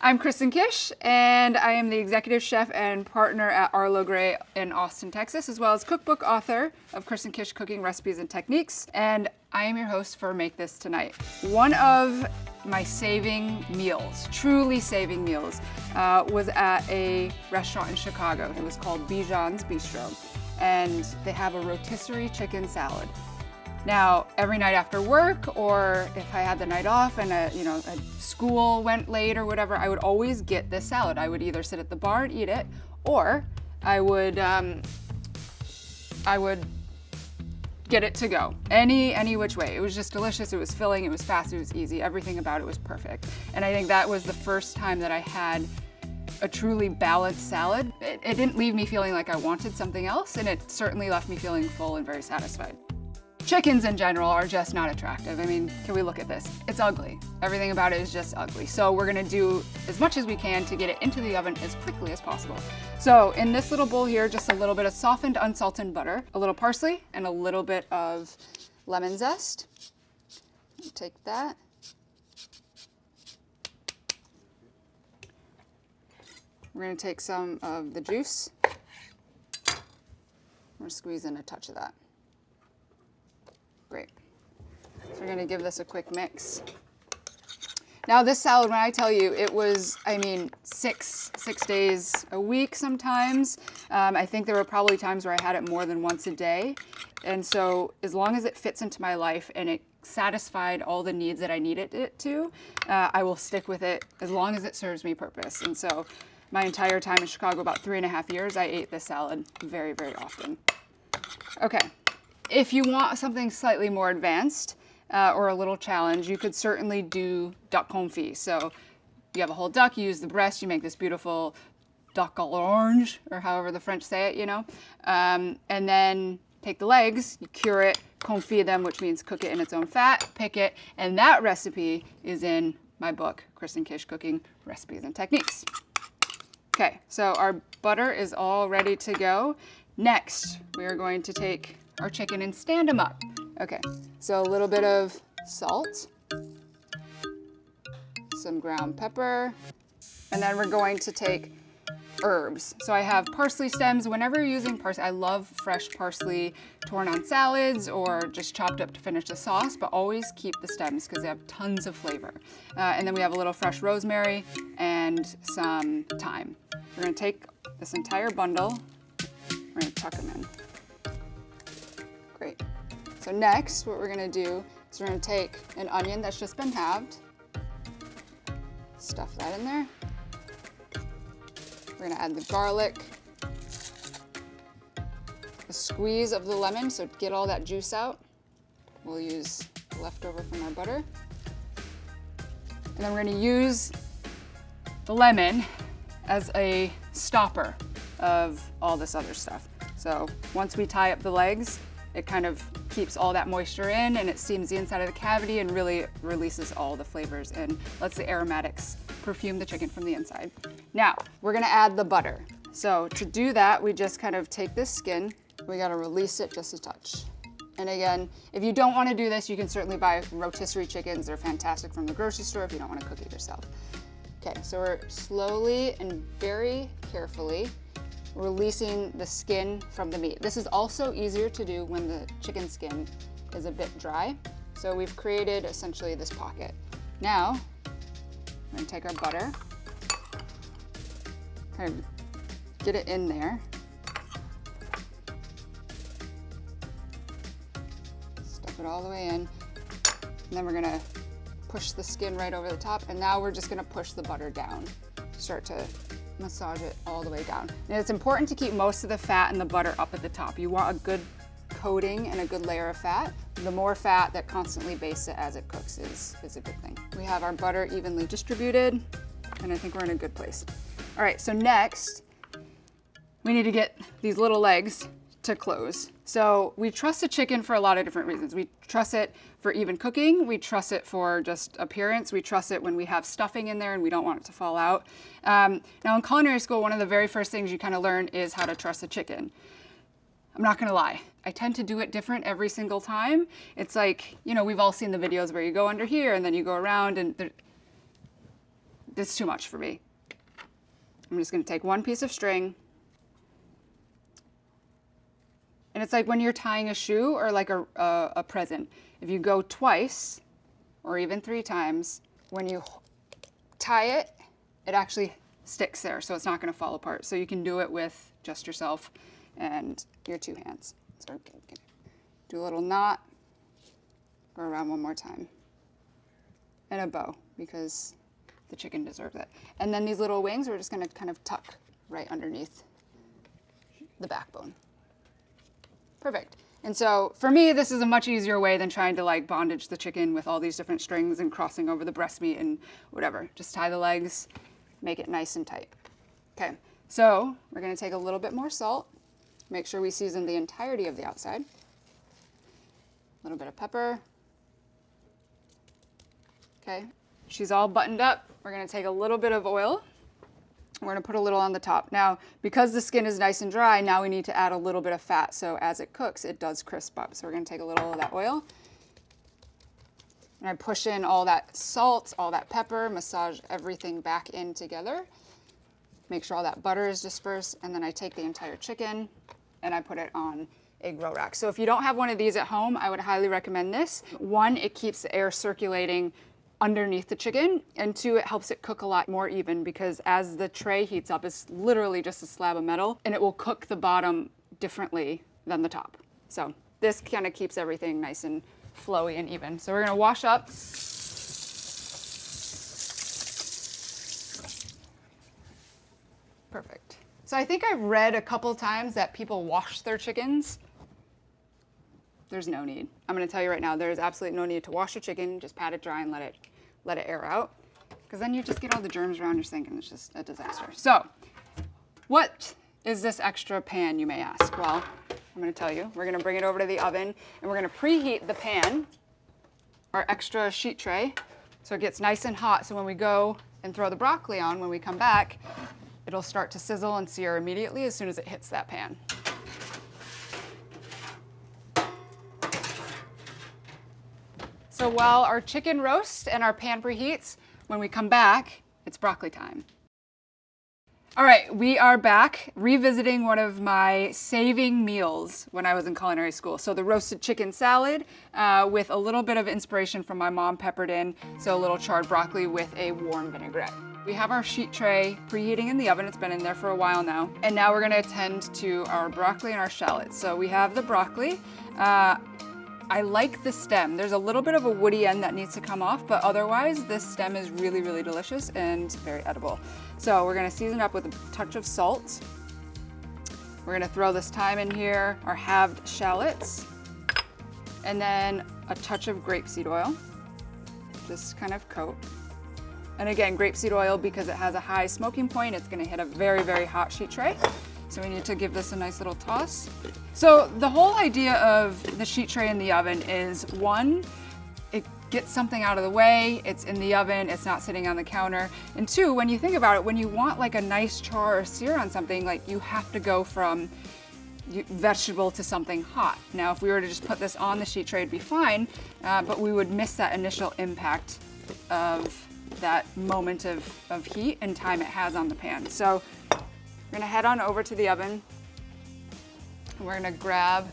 I'm Kristen Kish, and I am the executive chef and partner at Arlo Gray in Austin, Texas, as well as cookbook author of Kristen Kish Cooking Recipes and Techniques. And I am your host for Make This Tonight. One of my saving meals, truly saving meals, was at a restaurant in Chicago. It was called Bijan's Bistro, and they have a rotisserie chicken salad. Now, every night after work, or if I had the night off and a school went late or whatever, I would always get this salad. I would either sit at the bar and eat it, or I would get it to go. Any which way. It was just delicious. It was filling. It was fast. It was easy. Everything about it was perfect. And I think that was the first time that I had a truly balanced salad. It didn't leave me feeling like I wanted something else, and it certainly left me feeling full and very satisfied. Chickens in general are just not attractive. I mean, can we look at this? It's ugly. Everything about it is just ugly. So we're gonna do as much as we can to get it into the oven as quickly as possible. So in this little bowl here, just a little bit of softened, unsalted butter, a little parsley, and a little bit of lemon zest. Take that. We're gonna take some of the juice. We're gonna squeeze in a touch of that. Great. So we're gonna give this a quick mix. Now this salad, when I tell you, it was, I mean, six days a week sometimes. I think there were probably times where I had it more than once a day. And so as long as it fits into my life and it satisfied all the needs that I needed it to, I will stick with it as long as it serves me purpose. And so my entire time in Chicago, about 3.5 years, I ate this salad very, very often. Okay. If you want something slightly more advanced or a little challenge, you could certainly do duck confit. So you have a whole duck, you use the breast, you make this beautiful duck à l'orange, or however the French say it, and then take the legs, you cure it, confit them, which means cook it in its own fat, pick it, and that recipe is in my book, Kristen Kish Cooking Recipes and Techniques. Okay, so our butter is all ready to go. Next, we are going to take our chicken and stand them up. Okay, so a little bit of salt, some ground pepper, and then we're going to take herbs. So I have parsley stems. Whenever you're using parsley, I love fresh parsley torn on salads or just chopped up to finish the sauce, but always keep the stems because they have tons of flavor. And then we have a little fresh rosemary and some thyme. We're gonna take this entire bundle, we're gonna tuck them in. Great. So next, what we're gonna do is we're gonna take an onion that's just been halved, stuff that in there. We're gonna add the garlic, a squeeze of the lemon, so get all that juice out. We'll use the leftover from our butter. And then we're gonna use the lemon as a stopper of all this other stuff. So once we tie up the legs, it kind of keeps all that moisture in, and it steams the inside of the cavity and really releases all the flavors and lets the aromatics perfume the chicken from the inside. Now, we're gonna add the butter. So to do that, we just kind of take this skin, we gotta release it just a touch. And again, if you don't wanna do this, you can certainly buy rotisserie chickens. They're fantastic from the grocery store if you don't wanna cook it yourself. Okay, so we're slowly and very carefully releasing the skin from the meat. This is also easier to do when the chicken skin is a bit dry. So we've created essentially this pocket. Now, we're gonna take our butter, kind of get it in there. Stuff it all the way in. And then we're gonna push the skin right over the top. And now we're just gonna push the butter down. Start to massage it all the way down. And it's important to keep most of the fat and the butter up at the top. You want a good coating and a good layer of fat. The more fat that constantly bastes it as it cooks is a good thing. We have our butter evenly distributed, and I think we're in a good place. All right, so next, we need to get these little legs to close. So we trust the chicken for a lot of different reasons. We trust it for even cooking. We trust it for just appearance. We trust it when we have stuffing in there and we don't want it to fall out. Now in culinary school, one of the very first things you kind of learn is how to trust the chicken. I'm not gonna lie, I tend to do it different every single time. It's like, we've all seen the videos where you go under here and then you go around and This is too much for me. I'm just gonna take one piece of string. And it's like when you're tying a shoe or like a present. If you go twice or even 3 times, when you tie it, it actually sticks there, so it's not gonna fall apart. So you can do it with just yourself and your 2 hands. So do a little knot, go around one more time. And a bow, because the chicken deserves it. And then these little wings, we're just gonna kind of tuck right underneath the backbone. Perfect. And so for me, this is a much easier way than trying to like bondage the chicken with all these different strings and crossing over the breast meat and whatever. Just tie the legs, make it nice and tight. Okay, so we're gonna take a little bit more salt, make sure we season the entirety of the outside. A little bit of pepper. Okay, she's all buttoned up. We're gonna take a little bit of oil. We're gonna put a little on the top. Now, because the skin is nice and dry, now we need to add a little bit of fat. So as it cooks, it does crisp up. So we're gonna take a little of that oil. And I push in all that salt, all that pepper, massage everything back in together. Make sure all that butter is dispersed. And then I take the entire chicken and I put it on a grill rack. So if you don't have one of these at home, I would highly recommend this. 1, it keeps the air circulating underneath the chicken, and 2, it helps it cook a lot more even, because as the tray heats up, it's literally just a slab of metal and it will cook the bottom differently than the top. So this kind of keeps everything nice and flowy and even. So we're gonna wash up. Perfect. So I think I've read a couple times that people wash their chickens. There's no need. I'm gonna tell you right now, there's absolutely no need to wash your chicken. Just pat it dry and let it air out. Because then you just get all the germs around your sink and it's just a disaster. So, what is this extra pan, you may ask? Well, I'm gonna tell you. We're gonna bring it over to the oven and we're gonna preheat the pan, our extra sheet tray, so it gets nice and hot. So when we go and throw the broccoli on, when we come back, it'll start to sizzle and sear immediately as soon as it hits that pan. So while our chicken roasts and our pan preheats, when we come back, it's broccoli time. All right, we are back revisiting one of my saving meals when I was in culinary school. So the roasted chicken salad with a little bit of inspiration from my mom peppered in. So a little charred broccoli with a warm vinaigrette. We have our sheet tray preheating in the oven. It's been in there for a while now. And now we're gonna attend to our broccoli and our shallots. So we have the broccoli. I like the stem. There's a little bit of a woody end that needs to come off, but otherwise this stem is really, really delicious and very edible. So we're gonna season up with a touch of salt. We're gonna throw this thyme in here, our halved shallots, and then a touch of grapeseed oil. Just kind of coat. And again, grapeseed oil, because it has a high smoking point, it's gonna hit a very, very hot sheet tray. So we need to give this a nice little toss. So the whole idea of the sheet tray in the oven is 1, it gets something out of the way, it's in the oven, it's not sitting on the counter. And 2, when you think about it, when you want like a nice char or sear on something, like you have to go from vegetable to something hot. Now, if we were to just put this on the sheet tray, it'd be fine, but we would miss that initial impact of that moment of heat and time it has on the pan. So we're gonna head on over to the oven. We're gonna grab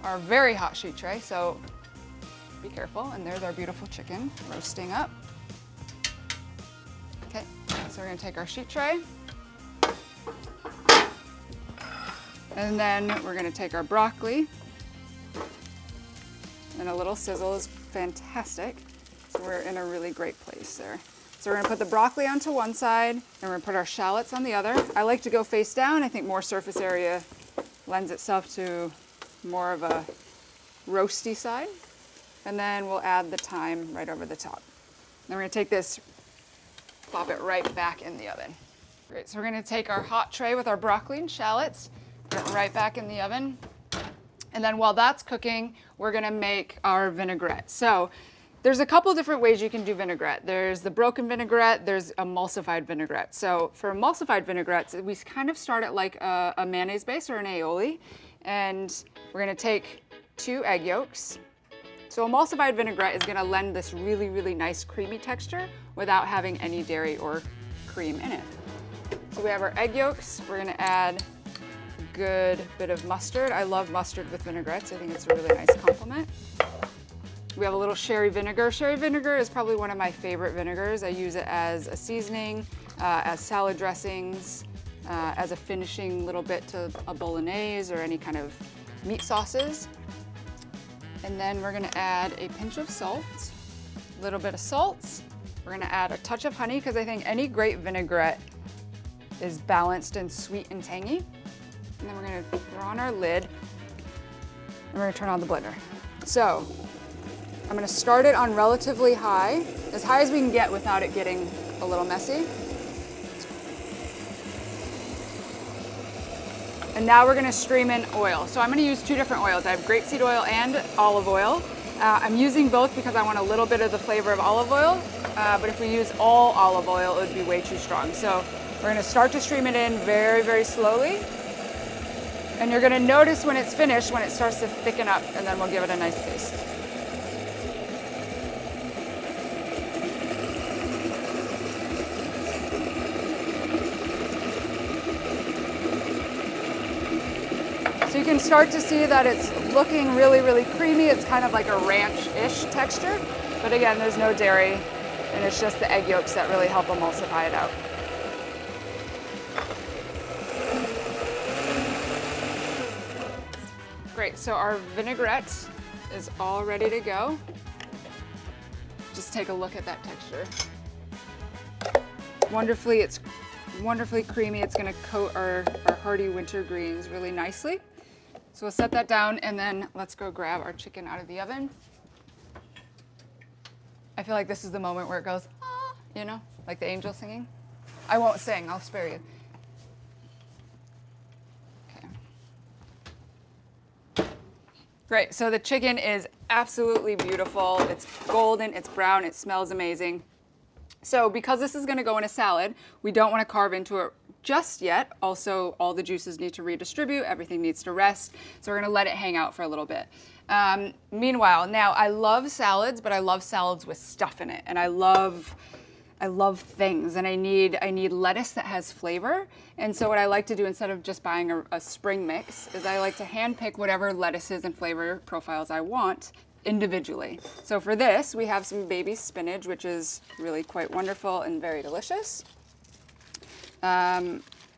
our very hot sheet tray, so be careful. And there's our beautiful chicken roasting up. Okay, so we're gonna take our sheet tray. And then we're gonna take our broccoli. And a little sizzle is fantastic. So we're in a really great place there. So we're gonna put the broccoli onto one side, and we're gonna put our shallots on the other. I like to go face down. I think more surface area lends itself to more of a roasty side. And then we'll add the thyme right over the top. Then we're gonna take this, plop it right back in the oven. Great, so we're gonna take our hot tray with our broccoli and shallots, put it right back in the oven. And then while that's cooking, we're gonna make our vinaigrette. So there's a couple different ways you can do vinaigrette. There's the broken vinaigrette, there's emulsified vinaigrette. So for emulsified vinaigrettes, we kind of start at like a mayonnaise base or an aioli. And we're gonna take 2 egg yolks. So emulsified vinaigrette is gonna lend this really, really nice creamy texture without having any dairy or cream in it. So we have our egg yolks. We're gonna add a good bit of mustard. I love mustard with vinaigrettes. I think it's a really nice complement. We have a little sherry vinegar. Sherry vinegar is probably one of my favorite vinegars. I use it as a seasoning, as salad dressings, as a finishing little bit to a bolognese or any kind of meat sauces. And then we're gonna add a pinch of salt, a little bit of salt. We're gonna add a touch of honey because I think any great vinaigrette is balanced and sweet and tangy. And then we're gonna throw on our lid and we're gonna turn on the blender. So I'm gonna start it on relatively high as we can get without it getting a little messy. And now we're gonna stream in oil. So I'm gonna use 2 different oils. I have grapeseed oil and olive oil. I'm using both because I want a little bit of the flavor of olive oil, but if we use all olive oil, it would be way too strong. So we're gonna start to stream it in very, very slowly. And you're gonna notice when it's finished, when it starts to thicken up, and then we'll give it a nice taste. So you can start to see that it's looking really, really creamy. It's kind of like a ranch-ish texture, but again, there's no dairy, and it's just the egg yolks that really help emulsify it out. Great, so our vinaigrette is all ready to go. Just take a look at that texture. It's wonderfully creamy. It's gonna coat our hearty winter greens really nicely. So we'll set that down and then let's go grab our chicken out of the oven. I feel like this is the moment where it goes, ah, you know, like the angel singing. I won't sing, I'll spare you. Okay. Great, so the chicken is absolutely beautiful. It's golden, it's brown, it smells amazing. So because this is gonna go in a salad, we don't wanna carve into it just yet. Also, all the juices need to redistribute, everything needs to rest. So we're gonna let it hang out for a little bit. Meanwhile, now I love salads, but I love salads with stuff in it. And I love things, and I need lettuce that has flavor. And so what I like to do instead of just buying a spring mix is I like to hand pick whatever lettuces and flavor profiles I want individually. So for this, we have some baby spinach, which is really quite wonderful and very delicious.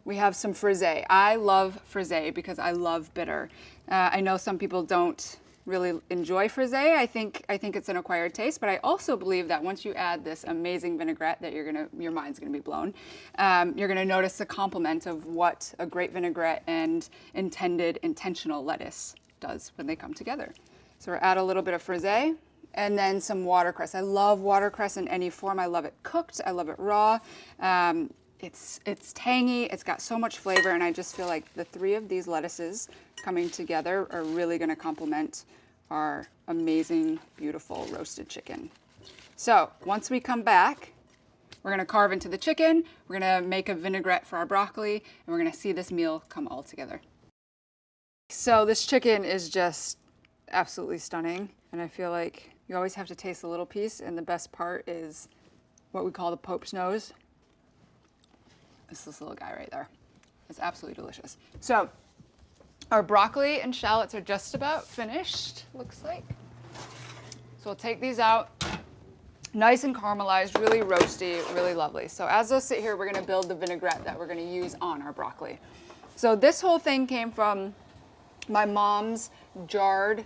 We have some frisee. I love frisee because I love bitter. I know some people don't really enjoy frisee. I think it's an acquired taste, but I also believe that once you add this amazing vinaigrette that your mind's gonna be blown. You're gonna notice the complement of what a great vinaigrette and intentional lettuce does when they come together. So we'll add a little bit of frisee and then some watercress. I love watercress in any form. I love it cooked, I love it raw. It's tangy, it's got so much flavor, and I just feel like the 3 of these lettuces coming together are really gonna complement our amazing, beautiful roasted chicken. So once we come back, we're gonna carve into the chicken, we're gonna make a vinaigrette for our broccoli, and we're gonna see this meal come all together. So this chicken is just absolutely stunning, and I feel like you always have to taste a little piece, and the best part is what we call the Pope's nose. It's this little guy right there. It's absolutely delicious. So our broccoli and shallots are just about finished, looks like. So we'll take these out. Nice and caramelized, really roasty, really lovely. So as those sit here, we're gonna build the vinaigrette that we're gonna use on our broccoli. So this whole thing came from my mom's jarred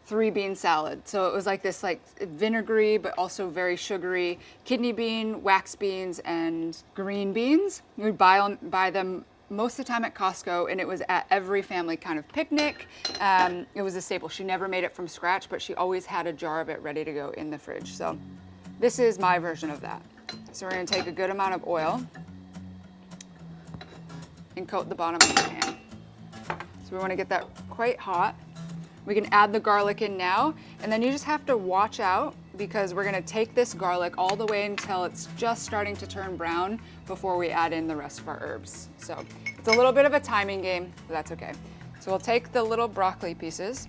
3-bean salad. So it was like this vinegary, but also very sugary kidney bean, wax beans, and green beans. We'd buy them most of the time at Costco, and it was at every family kind of picnic. It was a staple. She never made it from scratch, but she always had a jar of it ready to go in the fridge. So this is my version of that. So we're gonna take a good amount of oil and coat the bottom of the pan. So we wanna get that quite hot. We can add the garlic in now, and then you just have to watch out because we're gonna take this garlic all the way until it's just starting to turn brown before we add in the rest of our herbs. So it's a little bit of a timing game, but that's okay. So we'll take the little broccoli pieces.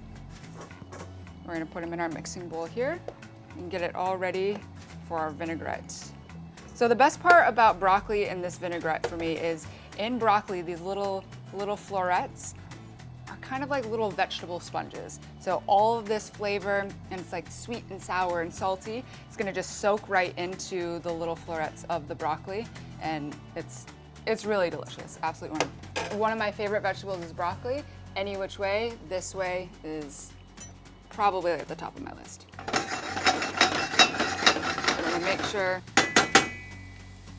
We're gonna put them in our mixing bowl here and get it all ready for our vinaigrette. So the best part about broccoli in this vinaigrette for me is in broccoli, these little florets are kind of like little vegetable sponges. So all of this flavor, and it's like sweet and sour and salty, it's gonna just soak right into the little florets of the broccoli, and it's really delicious, absolutely wonderful. One of my favorite vegetables is broccoli. Any which way, this way is probably at the top of my list. I'm gonna make sure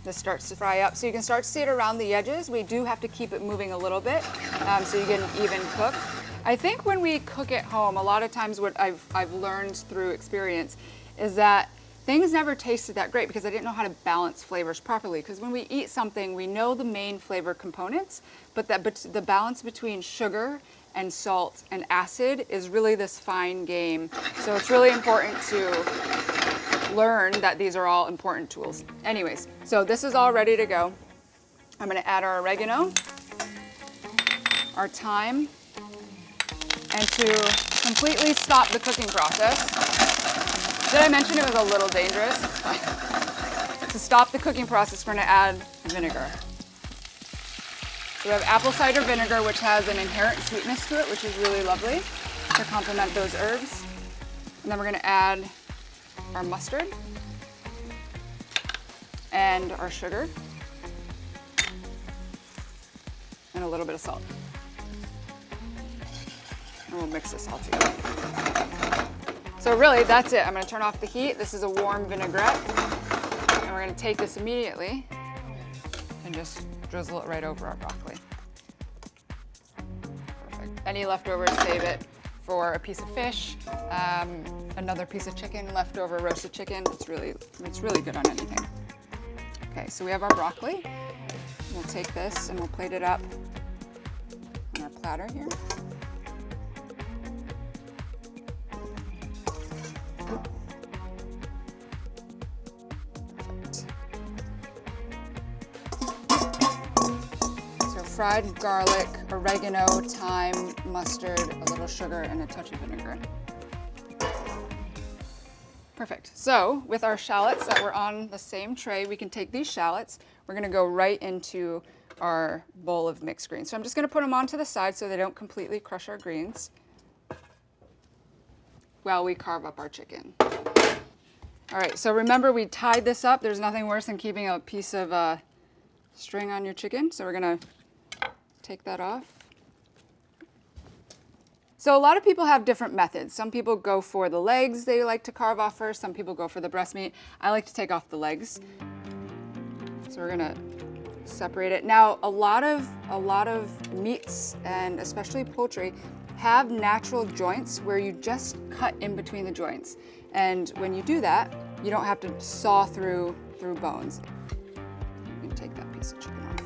this starts to fry up. So you can start to see it around the edges. We do have to keep it moving a little bit so you get an even cook. I think when we cook at home, a lot of times what I've learned through experience is that things never tasted that great because I didn't know how to balance flavors properly. Because when we eat something, we know the main flavor components, but the balance between sugar and salt and acid is really this fine game. So it's really important to learn that these are all important tools. Anyways, so this is all ready to go. I'm gonna add our oregano, our thyme, and to completely stop the cooking process. Did I mention it was a little dangerous? To stop the cooking process, we're gonna add vinegar. So we have apple cider vinegar, which has an inherent sweetness to it, which is really lovely to complement those herbs. And then we're gonna add our mustard and our sugar and a little bit of salt. And we'll mix this all together. So really, that's it. I'm gonna turn off the heat. This is a warm vinaigrette. And we're gonna take this immediately and just drizzle it right over our broccoli. Perfect. Any leftovers, save it for a piece of fish, another piece of chicken, leftover roasted chicken. It's really good on anything. Okay, so we have our broccoli. We'll take this and we'll plate it up on our platter here. Fried garlic, oregano, thyme, mustard, a little sugar, and a touch of vinegar. Perfect. So with our shallots that were on the same tray, we can take these shallots. We're gonna go right into our bowl of mixed greens. So I'm just gonna put them onto the side so they don't completely crush our greens while we carve up our chicken. All right, so remember we tied this up. There's nothing worse than keeping a piece of string on your chicken. So we're gonna take that off. So a lot of people have different methods. Some people go for the legs they like to carve off first. Some people go for the breast meat. I like to take off the legs. So we're gonna separate it. Now, a lot of meats, and especially poultry, have natural joints where you just cut in between the joints. And when you do that, you don't have to saw through bones. You can take that piece of chicken off.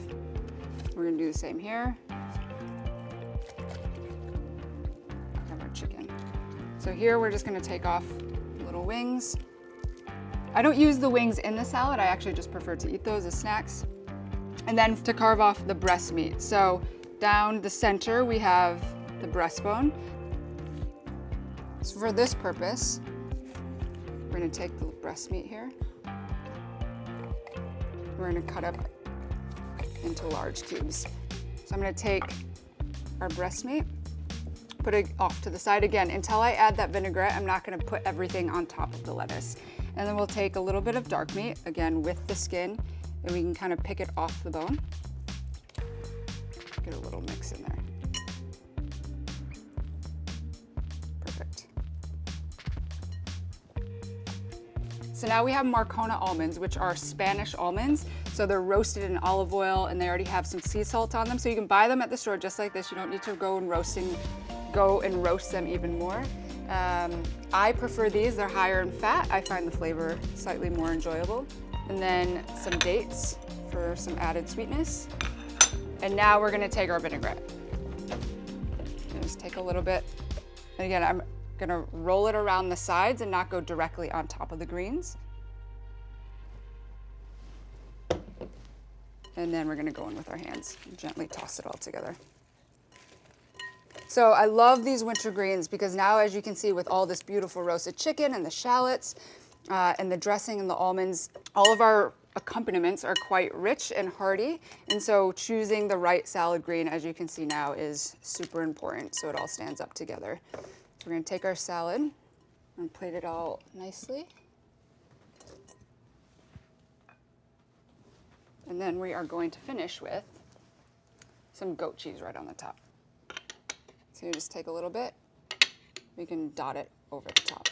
We're gonna do the same here. Have our chicken. So here we're just gonna take off little wings. I don't use the wings in the salad. I actually just prefer to eat those as snacks. And then to carve off the breast meat. So down the center we have the breastbone. So for this purpose, we're gonna take the breast meat here. We're gonna cut up into large cubes. So I'm gonna take our breast meat, put it off to the side again. Until I add that vinaigrette, I'm not gonna put everything on top of the lettuce. And then we'll take a little bit of dark meat, again with the skin, and we can kind of pick it off the bone. Get a little mix in there. Perfect. So now we have Marcona almonds, which are Spanish almonds. So they're roasted in olive oil and they already have some sea salt on them. So you can buy them at the store just like this. You don't need to go and roast them even more. I prefer these, they're higher in fat. I find the flavor slightly more enjoyable. And then some dates for some added sweetness. And now we're gonna take our vinaigrette. And just take a little bit. And again, I'm gonna roll it around the sides and not go directly on top of the greens. And then we're gonna go in with our hands and gently toss it all together. So I love these winter greens because now, as you can see, with all this beautiful roasted chicken and the shallots and the dressing and the almonds, all of our accompaniments are quite rich and hearty. And so choosing the right salad green, as you can see now, is super important so it all stands up together. So we're gonna take our salad and plate it all nicely. And then we are going to finish with some goat cheese right on the top. So you just take a little bit, we can dot it over the top.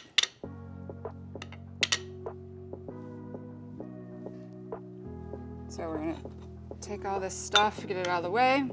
So we're gonna take all this stuff, get it out of the way.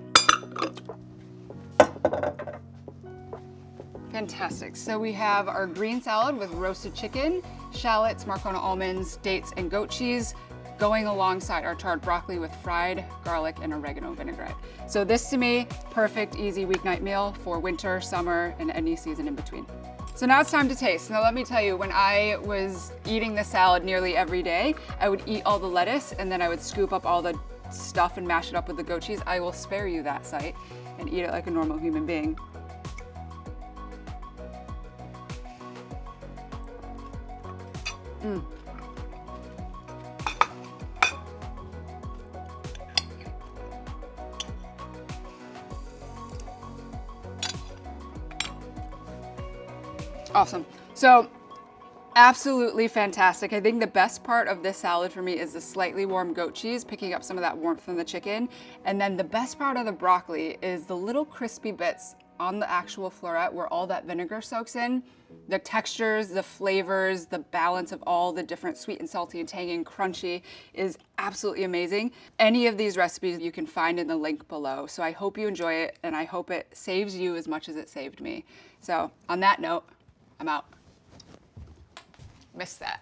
Fantastic. So we have our green salad with roasted chicken, shallots, Marcona almonds, dates, and goat cheese, going alongside our charred broccoli with fried garlic and oregano vinaigrette. So this, to me, perfect, easy weeknight meal for winter, summer, and any season in between. So now it's time to taste. Now let me tell you, when I was eating this salad nearly every day, I would eat all the lettuce and then I would scoop up all the stuff and mash it up with the goat cheese. I will spare you that sight and eat it like a normal human being. Awesome. So absolutely fantastic. I think the best part of this salad for me is the slightly warm goat cheese, picking up some of that warmth from the chicken. And then the best part of the broccoli is the little crispy bits on the actual floret where all that vinegar soaks in. The textures, the flavors, the balance of all the different sweet and salty and tangy and crunchy is absolutely amazing. Any of these recipes you can find in the link below. So I hope you enjoy it and I hope it saves you as much as it saved me. So on that note, I'm out. Missed that.